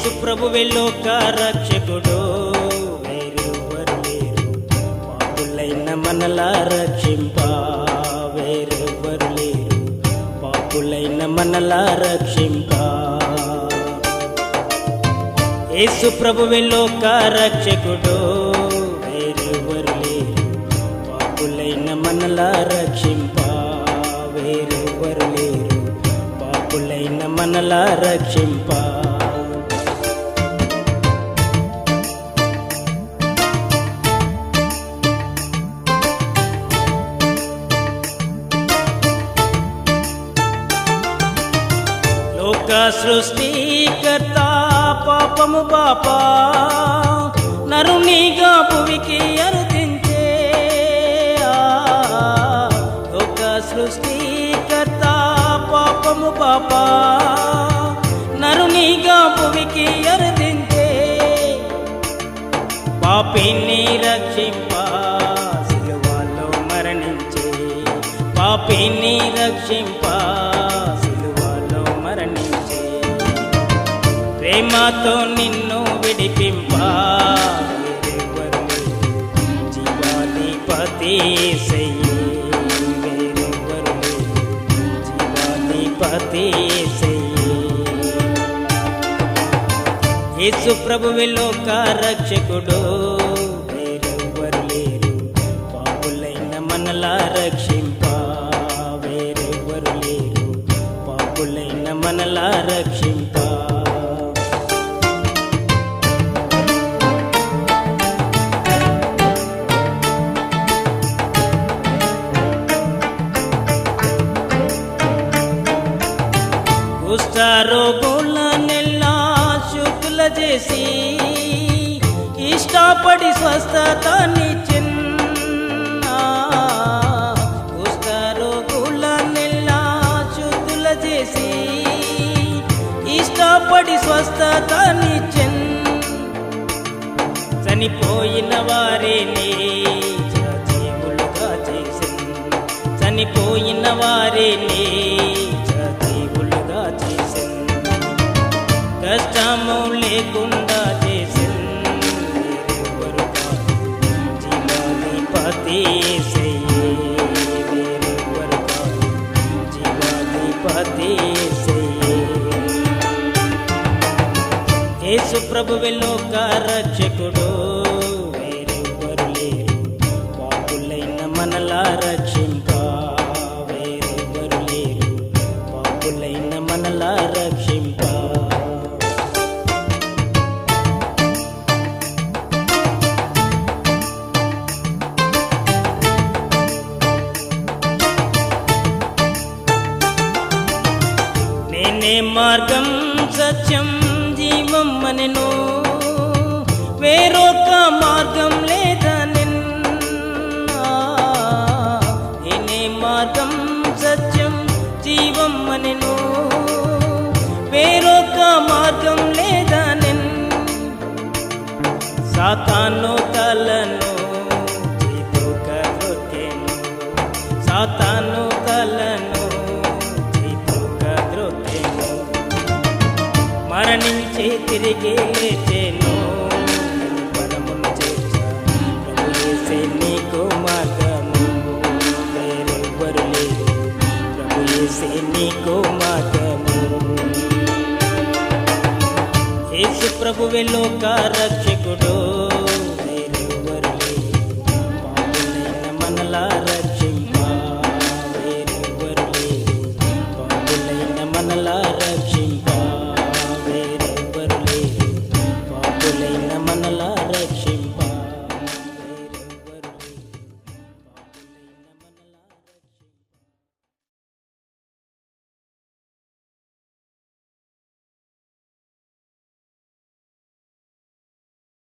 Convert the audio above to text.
యేసు ప్రభువే లోక రక్షకుడు, వేరెవ్వరు లేరు పాపులైన మనలా రక్షింప. వేరెవ్వరు లేరు పాపులైన మనలా రక్షింప. యేసు ప్రభువే లోక రక్షకుడు, వేరెవ్వరు లేరు పాపులైన మనలా రక్షింప. వేరెవ్వరు లేరు పాపులైన మనలా రక్షింప. లోక సృష్టికర్త పాపము బాపా నరునిగా భువికి అరుదించే. లోక సృష్టికర్త పాపము బాపా నరునిగా భువికి అరుదించే. పాపిని రక్షింప సిలువలో మరణించే. పాపిని రక్షింప సిలువలో మరణించే. ప్రేమతో నిన్ను విడిపింప. వేరెవ్వరు లేరు జీవాధిపతి యేసయ్యే. వేరెవ్వరు లేరు జీవాధిపతి యేసయ్యే. యేసు ప్రభువే లోక రక్షకుడు, వేరెవ్వరు లేరు పాపులైన మనలా రక్షింప. వేరెవ్వరు లేరు పాపులైన మనలా రక్షింప. కుష్ఠరోగులనెల్లా శుద్ధుల చేసి ఇష్టపడి స్వస్థతనిచ్చిన్. కుష్ఠరోగులనెల్లా శుద్ధుల చేసి ఇష్టపడి స్వస్థతనిచ్చిన్. చనిపోయిన వారిని సజీవులుగా చేసిన్. చనిపోయిన వారిని సజీవులుగా చేసిన్. కష్టము లేకుండా చేసిన్. వేరెవ్వరు కాదు జీవాధిపతి యేసయ్యే. వేరెవ్వరు కాదు జీవాధిపతి యేసయ్యే. యేసు ప్రభువే లోక రక్షకుడు, వేరెవ్వరు లేరు పాపులైన మనలా రక్షింప. వేరెవ్వరు లేరు పాపులైన మనలా రక్షింప. నేనే మార్గం సత్యం జీవం అనెను. వేరొక మార్గం లేదనెన్. నేనే మార్గం సత్యం జీవం అనెను. వేరొక మార్గం లేదనెన్. సాతాను తలను చేతుగా ద్రొక్కెను. సాతాను తలను చేతుగా ద్రొక్కెను. మరణించి తిరిగి లేచెను. పరమును చేర్చా ప్రభు యేసే నీకు మార్గము. వేరెవ్వరు లేరు ప్రభు యేసే నీకు మార్గము. యేసు ప్రభువే లోక రక్షకుడు,